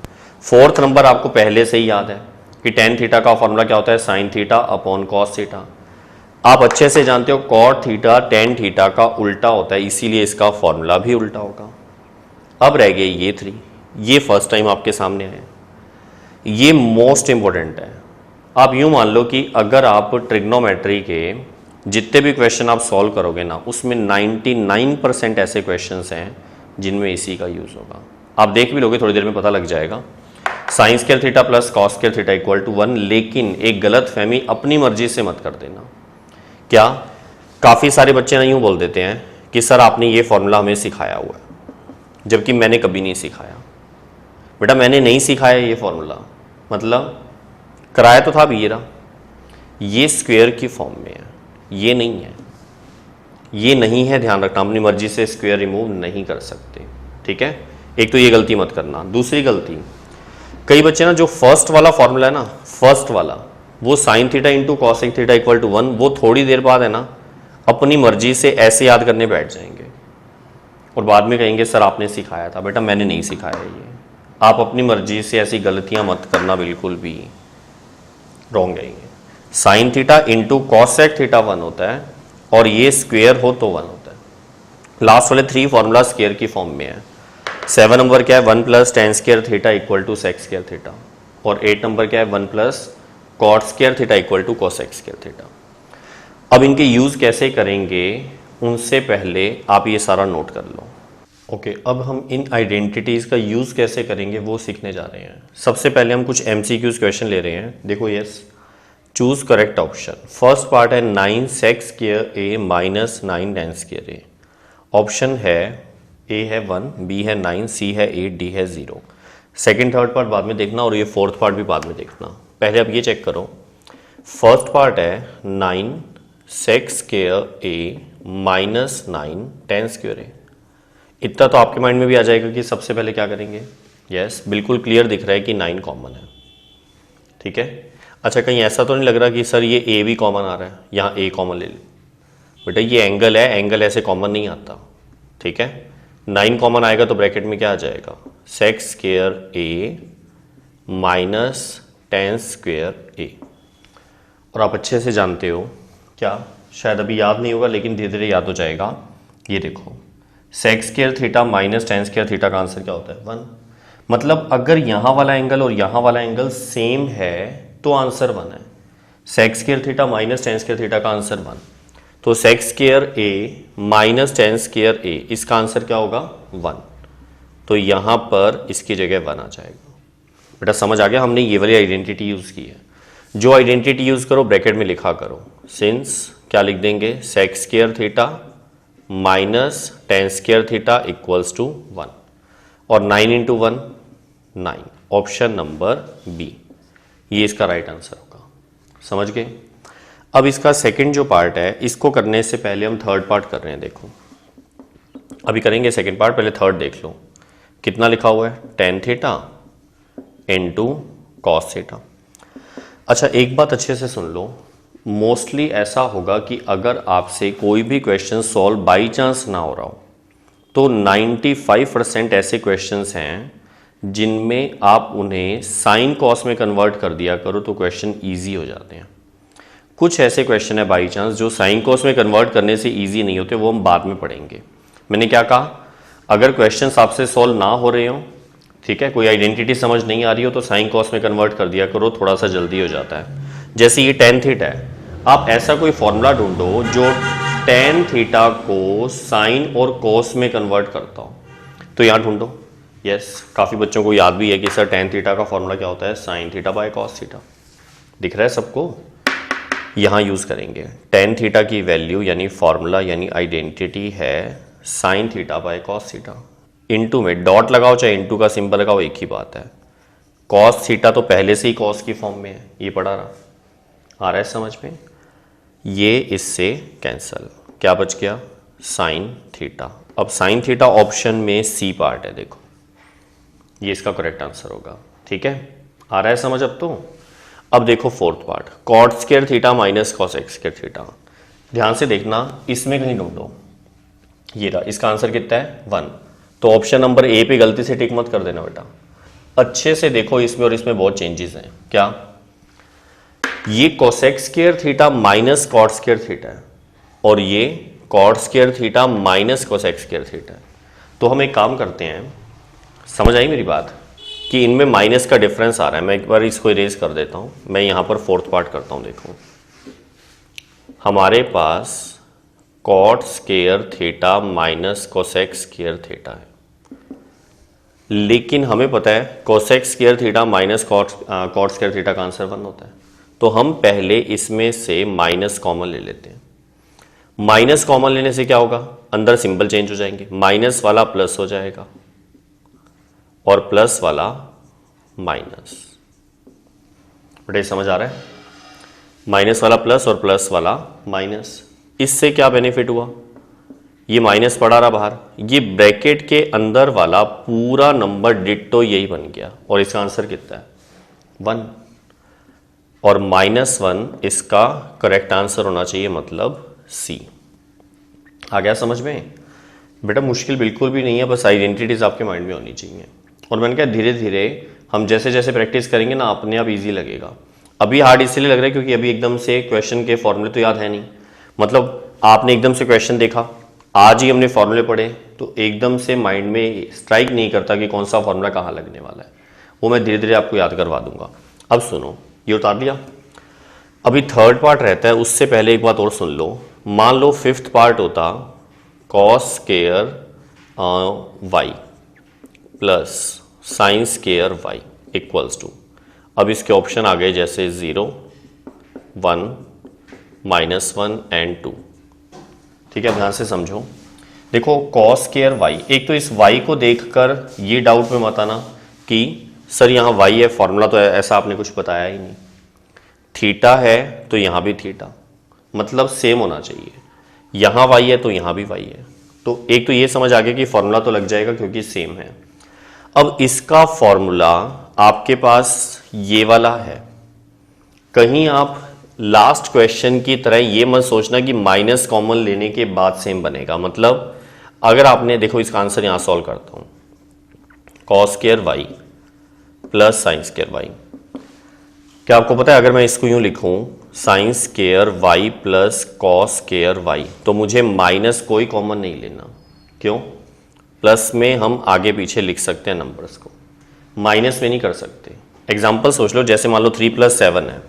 [SPEAKER 1] फोर्थ नंबर आपको पहले से ही याद है कि टेन थीटा का फॉर्मूला क्या होता है? Sine theta upon cos theta. आप अच्छे से जानते हो कॉट थीटा टेन थीटा का उल्टा होता है, इसीलिए इसका फॉर्मूला भी उल्टा होगा। अब रह गए ये 3, ये फर्स्ट टाइम आपके सामने आए, ये मोस्ट इंपॉर्टेंट है। आप यूं मान लो कि अगर आप ट्रिग्नोमेट्री के जितने भी क्वेश्चन आप सॉल्व करोगे ना, उसमें 99% ऐसे क्वेश्चंस हैं जिनमें इसी का यूज़ होगा। आप देख भी लोगे, थोड़ी देर में पता लग जाएगा। Sine square theta plus cos square theta equal to 1, लेकिन एक गलत फहमी अपनी मर्जी से मत कर देना। क्या? काफ़ी सारे बच्चे ना यूँ बोल देते हैं कि सर आपने ये फॉर्मूला हमें सिखाया हुआ है, जबकि मैंने कभी नहीं सिखाया। बेटा मैंने नहीं सिखाया ये फॉर्मूला, मतलब कराया तो था भी, ये रहा, ये स्क्वायर की फॉर्म में है, ये नहीं है, ये नहीं है। ध्यान रखना, अपनी मर्जी से स्क्वायर रिमूव नहीं कर सकते। ठीक है, एक तो ये गलती मत करना। दूसरी गलती, कई बच्चे ना जो फर्स्ट वाला फॉर्मूला है ना, फर्स्ट वाला, वो sine theta into cosec theta equal to 1, वो थोड़ी देर बाद है ना अपनी मर्जी से ऐसे याद करने बैठ जाएंगे और बाद में कहेंगे सर आपने सिखाया था। बेटा मैंने नहीं सिखाया ये, आप अपनी मर्जी से ऐसी गलतियां मत करना, बिल्कुल भी रॉन्ग है ये। Sign theta into cosec theta 1 होता है और ये स्क्वेयर हो तो 1 होता है। लास्ट वाले 3 फॉर्मूला स्क्वेयर की फॉर्म में है। 7 नंबर क्या है? 1 plus tan square theta equal to sec square theta, और 8 नंबर क्या है? 1 plus cot square theta equal to cosec square theta. अब इनके यूज कैसे करेंगे उनसे पहले आप ये सारा नोट कर लो। ओके, अब हम इन आइडेंटिटीज का यूज कैसे करेंगे वो सीखने जा रहे हैं। सबसे पहले हम कुछ MCQs क्वेश्चन ले रहे हैं। देखो, yes, choose correct option. First part है 9 सेक square A minus 9 ten square A. Option है ए है 1, बी है 9, सी है 8, डी है 0। सेकेंड थर्ड पार्ट बाद में देखना और ये फोर्थ पार्ट भी बाद में देखना। पहले आप ये चेक करो, फर्स्ट पार्ट है 9 सेक square A minus 9 ten square ए। इतना तो आपके माइंड में भी आ जाएगा कि सबसे पहले क्या करेंगे। यस, बिल्कुल क्लियर दिख रहा है कि 9 कॉमन है। ठीक है, अच्छा कहीं ऐसा तो नहीं लग रहा कि सर ये ए भी कॉमन आ रहा है, यहाँ ए कॉमन ले ले। बेटा ये एंगल है, एंगल ऐसे कॉमन नहीं आता। ठीक है, 9 कॉमन आएगा तो ब्रैकेट में क्या आ जाएगा? Sec square A minus tan square ए। और आप अच्छे से जानते हो, क्या शायद अभी याद नहीं होगा लेकिन धीरे धीरे याद हो जाएगा। ये देखो, sec square theta minus tan square theta का आंसर क्या होता है? 1। मतलब अगर यहाँ वाला एंगल और यहाँ वाला एंगल सेम है तो आंसर 1 है। Sec square theta minus tan square theta का आंसर 1, तो sec square A minus tan square A, इसका आंसर क्या होगा? 1। तो यहाँ पर इसकी जगह 1 आ जाएगा। बेटा समझ आ गया, हमने ये वाली आइडेंटिटी यूज़ की है। जो आइडेंटिटी यूज़ करो ब्रैकेट में लिखा करो। सिंस क्या लिख देंगे? Sec square theta minus tan square theta equals to 1, और 9 इंटू 1 9। ऑप्शन नंबर बी, ये इसका राइट आंसर होगा। समझ गए? अब इसका सेकंड जो पार्ट है, इसको करने से पहले हम थर्ड पार्ट कर रहे हैं। देखो अभी करेंगे सेकंड पार्ट, पहले थर्ड देख लो। कितना लिखा हुआ है, tan theta into cos theta. अच्छा एक बात अच्छे से सुन लो, मोस्टली ऐसा होगा कि अगर आपसे कोई भी क्वेश्चन सॉल्व बाई चांस ना हो रहा हो तो 95% ऐसे क्वेश्चंस हैं जिनमें आप उन्हें साइन कॉस में कन्वर्ट कर दिया करो तो क्वेश्चन इजी हो जाते हैं। कुछ ऐसे क्वेश्चन है बाई चांस जो साइन कॉस में कन्वर्ट करने से इजी नहीं होते, वो हम बाद में पढ़ेंगे। मैंने क्या कहा, अगर क्वेश्चंस आपसे सॉल्व ना हो रहे हो, ठीक है, कोई आइडेंटिटी समझ नहीं आ रही हो तो साइन कॉस में कन्वर्ट कर दिया करो, थोड़ा सा जल्दी हो जाता है। जैसे ये टेन थीटा है, आप ऐसा कोई फॉर्मूला ढूंढो जो टेन थीटा को साइन और कॉस में कन्वर्ट करता हो, तो यहाँ ढूंढो। यस, काफ़ी बच्चों को याद भी है कि सर टेन थीटा का फॉर्मूला क्या होता है, sine theta by cos theta. दिख रहा है सबको? यहाँ यूज़ करेंगे टेन थीटा की वैल्यू यानी फॉर्मूला यानी आइडेंटिटी है sine theta by cos theta. Into में डॉट लगाओ चाहे इनटू का सिंबल लगाओ, एक ही बात है। कॉस थीटा तो पहले से ही कॉस की फॉर्म में है, ये पढ़ा रहा, आ रहा है समझ में? ये इससे कैंसल, क्या बच गया, साइन थीटा। अब साइन थीटा ऑप्शन में सी पार्ट है, देखो ये इसका करेक्ट आंसर होगा। ठीक है, आ रहा है समझ अब तो? अब देखो fourth part, cot square theta minus cosec square theta. ध्यान से देखना, इसमें कहीं ढूंढो, ये रहा, इसका आंसर कितना है, 1। तो ऑप्शन नंबर ए पे गलती से टिक मत कर देना बेटा, अच्छे से देखो, इसमें और इसमें बहुत चेंजेस हैं। क्या, ये cosec square theta minus cot square theta है और ये cot square theta minus cosec square theta है। तो हम एक काम करते हैं, समझ आई मेरी बात, कि इनमें माइनस का डिफरेंस आ रहा है। मैं एक बार इसको इरेज कर देता हूं, मैं यहां पर फोर्थ पार्ट करता हूं। देखो हमारे पास cot square theta minus cosec square theta है, लेकिन हमें पता है cosec square theta minus cot square theta का आंसर 1 होता है। तो हम पहले इसमें से माइनस कॉमन ले लेते हैं। माइनस कॉमन लेने से क्या होगा, अंदर सिंबल चेंज हो जाएंगे, माइनस वाला प्लस हो जाएगा और प्लस वाला माइनस। बेटे समझ आ रहा है, माइनस वाला प्लस और प्लस वाला माइनस। इससे क्या बेनिफिट हुआ, ये माइनस पड़ा रहा बाहर, ये ब्रैकेट के अंदर वाला पूरा नंबर डिट्टो यही बन गया और इसका आंसर कितना है, 1। और -1 इसका करेक्ट आंसर होना चाहिए, मतलब सी। आ गया समझ में? बेटा मुश्किल बिल्कुल भी नहीं है, बस आइडेंटिटीज आपके माइंड में होनी चाहिए। और मैंने कहा धीरे धीरे हम जैसे जैसे प्रैक्टिस करेंगे ना, अपने आप इजी लगेगा। अभी हार्ड इसलिए लग रहा है क्योंकि अभी एकदम से क्वेश्चन के फॉर्मूले तो याद है नहीं। मतलब आपने एकदम से क्वेश्चन देखा, आज ही हमने फॉर्मूले पढ़े, तो एकदम से माइंड में स्ट्राइक नहीं करता कि कौन सा फॉर्मूला कहाँ लगने वाला है। वो मैं धीरे धीरे आपको याद करवा दूंगा। अब सुनो, ये उतार लिया, अभी थर्ड पार्ट रहता है। उससे पहले एक बात और सुन लो, मान लो फिफ्थ पार्ट होता cos square Y plus sine square Y equals to, अब इसके ऑप्शन आ गए जैसे 0, 1, -1 एंड 2। ठीक है, ध्यान से समझो। देखो कॉस स्क्वायर वाई, एक तो इस वाई को देखकर ये डाउट में मत आना कि सर यहाँ वाई है, फॉर्मूला तो ऐसा आपने कुछ बताया ही नहीं। थीटा है तो यहाँ भी थीटा, मतलब सेम होना चाहिए। यहाँ वाई है तो यहाँ भी वाई है, तो एक तो ये समझ आ गया कि फॉर्मूला तो लग जाएगा क्योंकि सेम है। अब इसका फॉर्मूला आपके पास ये वाला है। कहीं आप लास्ट क्वेश्चन की तरह ये मत सोचना कि माइनस कॉमन लेने के बाद सेम बनेगा। मतलब अगर आपने, देखो इसका आंसर यहाँ सॉल्व करता हूँ, cos square Y plus sine square Y. क्या आपको पता है अगर मैं इसको यूं लिखूं sine square Y plus cos square Y, तो मुझे माइनस कोई कॉमन नहीं लेना। क्यों? प्लस में हम आगे पीछे लिख सकते हैं नंबर्स को, माइनस में नहीं कर सकते। एग्जाम्पल सोच लो, जैसे मान लो 3 + 7 है,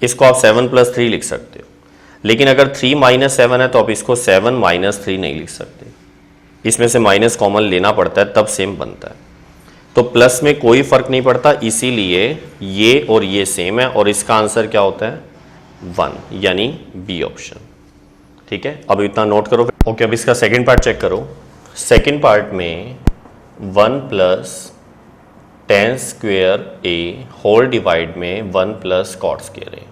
[SPEAKER 1] इसको आप 7 + 3 लिख सकते हो। लेकिन अगर 3 - 7 है तो आप इसको 7 - 3 नहीं लिख सकते, इसमें से माइनस कॉमन लेना पड़ता है, तब सेम बनता है। तो प्लस में कोई फर्क नहीं पड़ता, इसीलिए ये और ये सेम है और इसका आंसर क्या होता है, 1, यानी बी ऑप्शन। ठीक है, अब इतना नोट करो। ओके, अब इसका सेकंड पार्ट चेक करो। सेकंड पार्ट में 1 + tan² A होल डिवाइड में 1 + cot² A।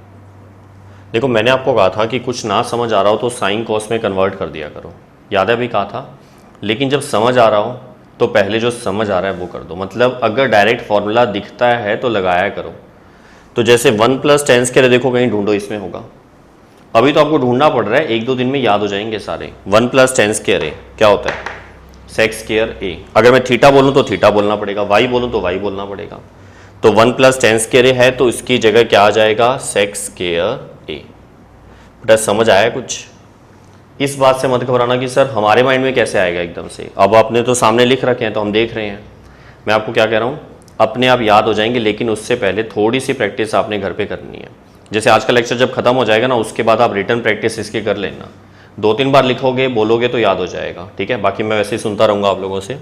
[SPEAKER 1] देखो मैंने आपको कहा था कि कुछ ना समझ आ रहा हो तो साइन कॉस में कन्वर्ट कर दिया करो, याद है अभी कहा था। लेकिन जब समझ आ रहा हो तो पहले जो समझ आ रहा है वो कर दो। मतलब अगर डायरेक्ट फॉर्मूला दिखता है तो लगाया करो। तो जैसे 1 + tan स्क्वायर देखो कहीं ढूंढो, इसमें होगा। अभी तो आपको ढूंढना पड़ रहा है, 1-2 दिन में याद हो जाएंगे सारे। 1 + tan स्क्वायर ए क्या होता है? सेक स्क्वायर ए। अगर मैं थीटा बोलूँ तो थीटा बोलना पड़ेगा, वाई बोलूँ तो वाई बोलना पड़ेगा। तो 1 + tan स्क्वायर ए है तो इसकी जगह क्या आ जाएगा? सेक स्क्वायर ए। बेटा समझ आया कुछ? इस बात से मत घबराना कि सर हमारे माइंड में कैसे आएगा एकदम से। अब आपने तो सामने लिख रखे हैं तो हम देख रहे हैं। मैं आपको क्या कह रहा हूँ, अपने आप याद हो जाएंगे, लेकिन उससे पहले थोड़ी सी प्रैक्टिस आपने घर पे करनी है। जैसे आज का लेक्चर जब खत्म हो जाएगा ना, उसके बाद आप रिटर्न प्रैक्टिस इसकी कर लेना। 2-3 बार लिखोगे बोलोगे तो याद हो जाएगा, ठीक है। बाकी मैं वैसे ही सुनता रहूँगा आप लोगों से।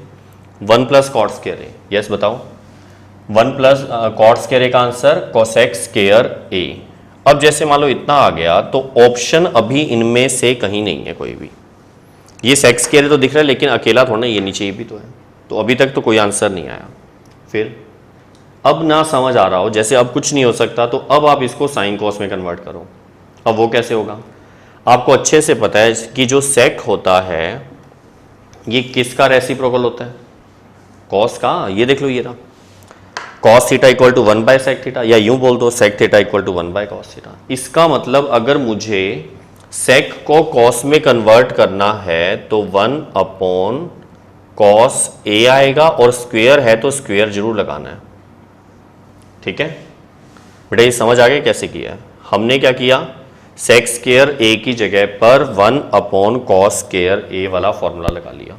[SPEAKER 1] 1 + cot स्क्वायर ए, यस बताओ। 1 + cot स्क्वायर ए का आंसर कोसेक स्क्वायर ए। अब जैसे मान लो इतना आ गया तो ऑप्शन अभी इनमें से कहीं नहीं है कोई भी। ये सेक स्क्वायर तो दिख रहा है लेकिन अकेला थोड़ा ना, ये नीचे ही भी तो है। तो अभी तक तो कोई आंसर नहीं आया। फिर अब ना समझ आ रहा हो, जैसे अब कुछ नहीं हो सकता, तो अब आप इसको साइन कॉस में कन्वर्ट करो। अब वो कैसे होगा? आपको अच्छे से पता है कि जो सेक होता है ये किसका रेसिप्रोकल होता है? कॉस का। ये देख लो, ये रहा cos theta equal to 1/sec theta, या यूं बोल दो sec theta equal to 1/cos theta. इसका मतलब अगर मुझे sec को cos में कन्वर्ट करना है तो 1/cos a आएगा, और स्क्वायर है तो स्क्वायर जरूर लगाना है, ठीक है बेटा। ये समझ आ गया कैसे किया है? हमने क्या किया, sec स्क्वायर a की जगह पर 1/cos स्क्वायर a वाला फॉर्मूला लगा लिया,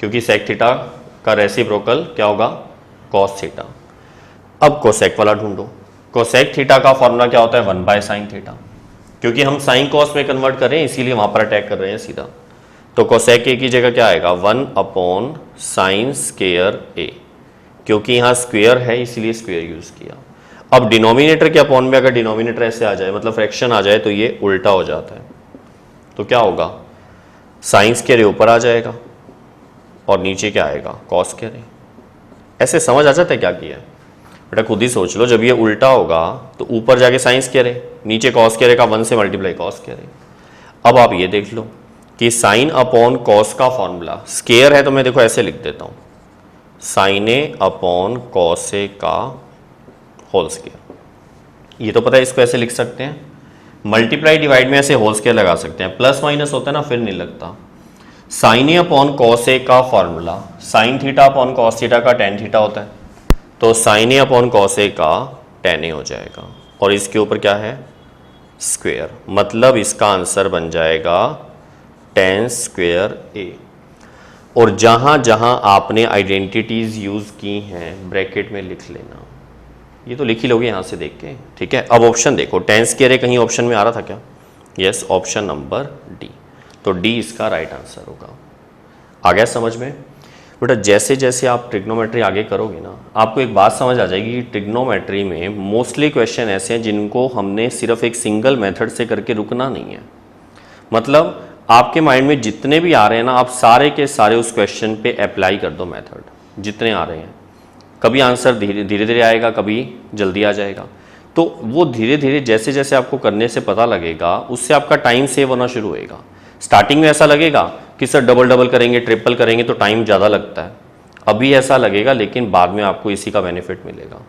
[SPEAKER 1] क्योंकि sec थीटा का रेसिप्रोकल क्या होगा? cos theta. अब कोसेक वाला ढूंढो। कोसेक थीटा का फॉर्मूला क्या होता है? 1/sin theta. क्योंकि हम साइन कॉस में कन्वर्ट कर रहे हैं इसीलिए वहां पर अटैक कर रहे हैं सीधा। तो कोसेक ए की जगह क्या आएगा? 1/sin स्क्वायर ए, क्योंकि यहाँ स्क्वायर है इसलिए स्क्वायर यूज किया। अब डिनोमिनेटर के अपॉन में अगर डिनोमिनेटर ऐसे आ जाए, मतलब फ्रैक्शन आ जाए, तो ये उल्टा हो जाता है। तो क्या होगा? साइन स्क्वायर ए ऊपर आ जाएगा और नीचे क्या आएगा? कॉस स्क्वायर ए। ऐसे समझ आ जाता है क्या किया है? बेटा खुद ही सोच लो, जब ये उल्टा होगा तो ऊपर जाके साइन स्क्वायर है, नीचे कॉस स्क्वायर का 1 से मल्टीप्लाई कॉस स्क्वायर है। अब आप ये देख लो कि साइन अपॉन कॉस का फॉर्मूला, स्क्वायर है तो मैं देखो ऐसे लिख देता हूँ, sign A upon cos A का होल स्क्वायर। ये तो पता है, इसको ऐसे लिख सकते हैं। मल्टीप्लाई डिवाइड में ऐसे होल स्क्वायर लगा सकते हैं, प्लस माइनस होता है ना, फिर नहीं लगता। Sign A upon cos A का formula sine theta upon cos theta का टेन थीटा होता है, तो sign A upon cos A का टेन ए हो जाएगा, और इसके ऊपर क्या है? स्क्वायर। मतलब इसका आंसर बन जाएगा टेन स्क्वायर ए। और जहां जहां आपने आइडेंटिटीज यूज की हैं ब्रैकेट में लिख लेना। ये तो लिख ही लोगे यहां से देख के, ठीक है। अब ऑप्शन देखो, टेन स्क्वायर ए कहीं ऑप्शन में आ रहा था क्या? Yes, option number D. तो डी इसका राइट आंसर होगा। आ गया समझ में? बेटा जैसे जैसे आप ट्रिग्नोमेट्री आगे करोगे ना, आपको एक बात समझ आ जाएगी कि ट्रिग्नोमेट्री में मोस्टली क्वेश्चन ऐसे हैं जिनको हमने सिर्फ एक सिंगल मेथड से करके रुकना नहीं है। मतलब आपके माइंड में जितने भी आ रहे हैं ना, आप सारे के सारे उस क्वेश्चन पे अप्लाई कर दो मेथड, जितने आ रहे हैं। कभी आंसर धीरे धीरे आएगा, कभी जल्दी आ जाएगा। तो वो धीरे धीरे जैसे जैसे आपको करने से पता लगेगा, उससे आपका टाइम सेव होना शुरू होएगा। स्टार्टिंग में ऐसा लगेगा कि सर डबल करेंगे, ट्रिपल करेंगे तो टाइम ज़्यादा लगता है, अभी ऐसा लगेगा, लेकिन बाद में आपको इसी का बेनिफिट मिलेगा।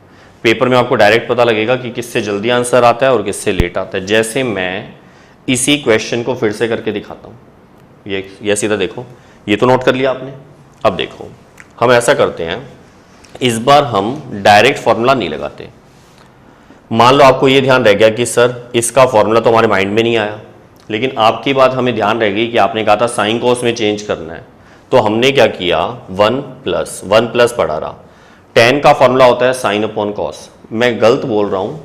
[SPEAKER 1] पेपर में आपको डायरेक्ट पता लगेगा कि किससे जल्दी आंसर आता है और किससे लेट आता है। जैसे मैं इसी क्वेश्चन को फिर से करके दिखाता हूँ। ये सीधा देखो, ये तो नोट कर लिया आपने। अब देखो हम ऐसा करते हैं, इस बार हम डायरेक्ट फॉर्मूला नहीं लगाते। मान लो आपको ये ध्यान रह गया कि सर इसका फॉर्मूला तो हमारे माइंड में नहीं आया, लेकिन आपकी बात हमें ध्यान रह गई कि आपने कहा था साइन कॉस में चेंज करना है। तो हमने क्या किया, 1 प्लस पढ़ा रहा। टेन का फॉर्मूला होता है साइन अपॉन कॉस। मैं गलत बोल रहा हूँ,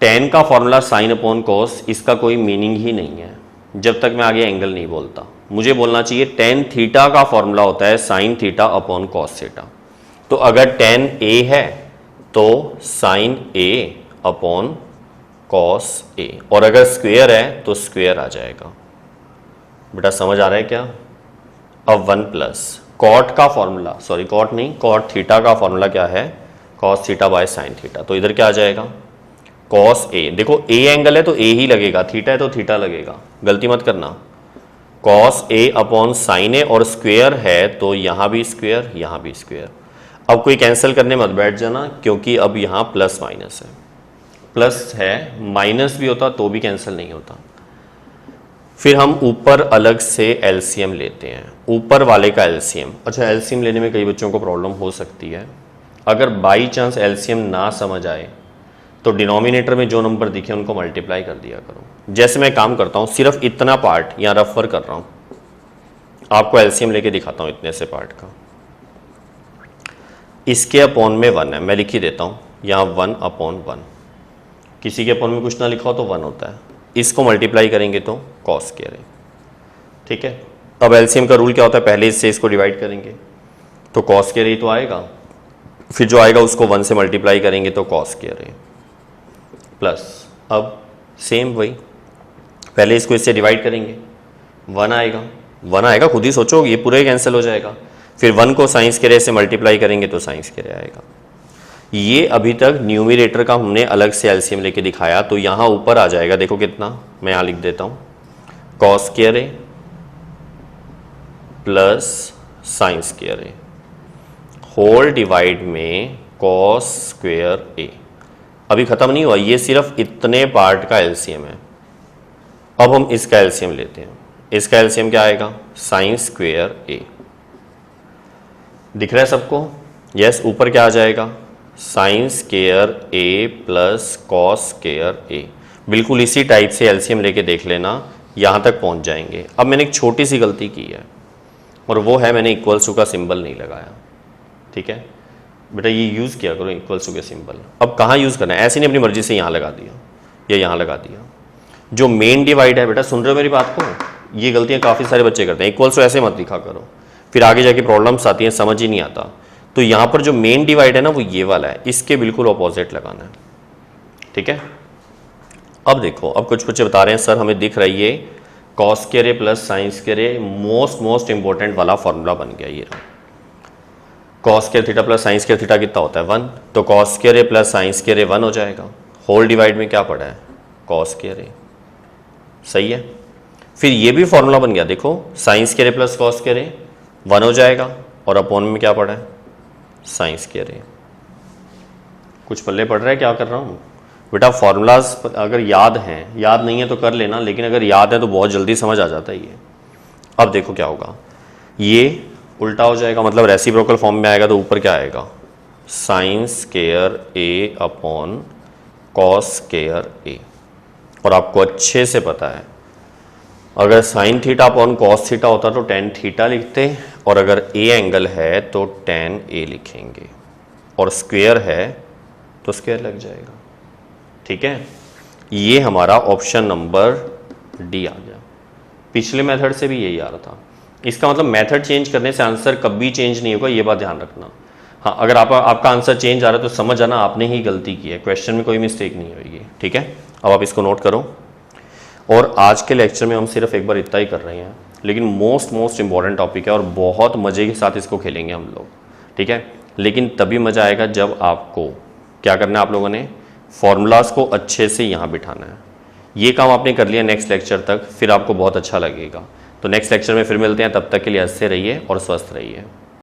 [SPEAKER 1] टेन का फॉर्मूला साइन अपॉन कॉस, इसका कोई मीनिंग ही नहीं है जब तक मैं आगे एंगल नहीं बोलता। मुझे बोलना चाहिए टेन थीटा का फॉर्मूला होता है sine theta upon cos theta. तो अगर टेन ए है तो sign A upon cos A, और अगर स्क्वायर है तो स्क्वायर आ जाएगा। बेटा समझ आ रहा है क्या? अब 1 प्लस कॉट का फॉर्मूला, सॉरी कॉट नहीं, कॉट थीटा का फॉर्मूला क्या है? Cos theta by sine theta. तो इधर क्या आ जाएगा? कॉस ए, देखो ए एंगल है तो ए ही लगेगा, थीटा है तो थीटा लगेगा, गलती मत करना। कॉस ए अपॉन साइन ए, और स्क्वेयर है तो यहां भी स्क्वेयर, यहां भी स्क्वेयर। अब कोई कैंसिल करने मत बैठ जाना, क्योंकि अब यहां प्लस माइनस है, प्लस है, माइनस भी होता तो भी कैंसिल नहीं होता। फिर हम ऊपर अलग से एलसीएम लेते हैं, ऊपर वाले का एलसीएम। अच्छा, एलसीएम लेने में कई बच्चों को प्रॉब्लम हो सकती है। अगर बाई चांस एलसीएम ना समझ आए तो डिनोमिनेटर में जो नंबर दिखे उनको मल्टीप्लाई कर दिया करो। जैसे मैं काम करता हूँ, सिर्फ इतना पार्ट यहाँ रेफर कर रहा हूँ, आपको एलसीएम लेके दिखाता हूँ इतने से पार्ट का। इसके अपॉन में 1 है, मैं लिख ही देता हूँ यहाँ 1 अपॉन 1। किसी के अपॉन में कुछ ना लिखा हो तो 1 होता है। इसको मल्टीप्लाई करेंगे तो कॉस स्क्वायर है, ठीक है। अब एलसीएम का रूल क्या होता है, पहले इससे इसको डिवाइड करेंगे तो कॉस स्क्वायर ही तो आएगा, फिर जो आएगा उसको 1 से मल्टीप्लाई करेंगे तो कॉस स्क्वायर है, प्लस अब सेम वही, पहले इसको इससे डिवाइड करेंगे, 1 आएगा, 1 आएगा, खुद ही सोचो, ये पूरा ही कैंसिल हो जाएगा। फिर 1 को साइन स्क्वायर से मल्टीप्लाई करेंगे तो साइन स्क्वायर आएगा। ये अभी तक न्यूमरेटर का हमने अलग से एलसीएम लेके दिखाया, तो यहाँ ऊपर आ जाएगा, देखो कितना, मैं यहाँ लिख देता हूँ, कॉस स्क्वायर ए प्लस साइन स्क्वायर ए होल डिवाइड में कॉस स्क्वायर ए। अभी खत्म नहीं हुआ, ये सिर्फ इतने पार्ट का एलसीएम है। अब हम इसका एलसीएम लेते हैं, इसका एलसीएम क्या आएगा, साइन स्क्वायर ए। दिख रहा है सबको? यस, ऊपर क्या आ जाएगा, साइन स्क्वायर ए प्लस कॉस स्क्वायर ए। बिल्कुल इसी टाइप से एलसीएम लेके देख लेना, यहाँ तक पहुँच जाएंगे। अब मैंने एक छोटी सी गलती की है, और वो है मैंने इक्वल्स टू का सिंबल नहीं लगाया, ठीक है बेटा, ये यूज़ किया करो इक्वल्स टू के सिंबल। अब कहाँ यूज़ करना है, ऐसे नहीं अपनी मर्जी से यहाँ लगा दिया या यहाँ लगा दिया। जो मेन डिवाइड है, बेटा सुन रहे हो मेरी बात को, ये गलतियाँ काफ़ी सारे बच्चे करते हैं, इक्वल्स टू ऐसे मत लिखा करो, फिर आगे जाके प्रॉब्लम्स आती हैं, समझ ही नहीं आता। तो यहाँ पर जो मेन डिवाइड है ना, वो ये वाला है, इसके बिल्कुल ऑपोजिट लगाना है, ठीक है। अब देखो, अब कुछ बच्चे बता रहे हैं सर हमें दिख रही है कॉस स्क्वायर ए प्लस साइन स्क्वायर ए, मोस्ट इंपॉर्टेंट वाला फॉर्मूला बन गया ये। Cos square theta plus sine square theta कितना होता है, 1, तो कॉस स्क्वायर ए प्लस साइन स्क्वायर ए 1 हो जाएगा। होल डिवाइड में क्या पड़ा है, कॉस स्क्वायर ए, सही है। फिर ये भी फॉर्मूला बन गया, देखो साइन स्क्वायर ए प्लस कॉस स्क्वायर ए 1 हो जाएगा, और अपॉन में क्या पड़ा है, साइन स्क्वायर ए। कुछ पल्ले पड़ रहा है क्या कर रहा हूँ बेटा, फॉर्मूलाज अगर याद हैं, याद नहीं है तो कर लेना, लेकिन अगर याद है तो बहुत जल्दी समझ आ जाता है ये। अब देखो क्या होगा, ये उल्टा हो जाएगा, मतलब रेसिप्रोकल फॉर्म में आएगा, तो ऊपर क्या आएगा, साइन स्क्वायर ए अपॉन कॉस स्क्वायर ए। और आपको अच्छे से पता है, अगर sign theta upon cos theta होता तो टेन थीटा लिखते, और अगर ए एंगल है तो टेन ए लिखेंगे, और स्क्वायर है तो स्क्वायर लग जाएगा, ठीक है। ये हमारा ऑप्शन नंबर डी आ गया। पिछले मेथड से भी यही आ रहा था। इसका मतलब मेथड चेंज करने से आंसर कभी चेंज नहीं होगा, ये बात ध्यान रखना। हाँ, अगर आपका आंसर चेंज आ रहा है तो समझ आना आपने ही गलती की है, क्वेश्चन में कोई मिस्टेक नहीं होगी, ठीक है। अब आप इसको नोट करो। और आज के लेक्चर में हम सिर्फ एक बार इतना ही कर रहे हैं, लेकिन मोस्ट इंपॉर्टेंट टॉपिक है, और बहुत मज़े के साथ इसको खेलेंगे हम लोग, ठीक है। लेकिन तभी मज़ा आएगा जब आपको क्या करना है, आप लोगों ने फॉर्मूलाज को अच्छे से यहाँ बिठाना है। ये काम आपने कर लिया नेक्स्ट लेक्चर तक, फिर आपको बहुत अच्छा लगेगा। तो नेक्स्ट लेक्चर में फिर मिलते हैं, तब तक के लिए हंसते रहिए और स्वस्थ रहिए।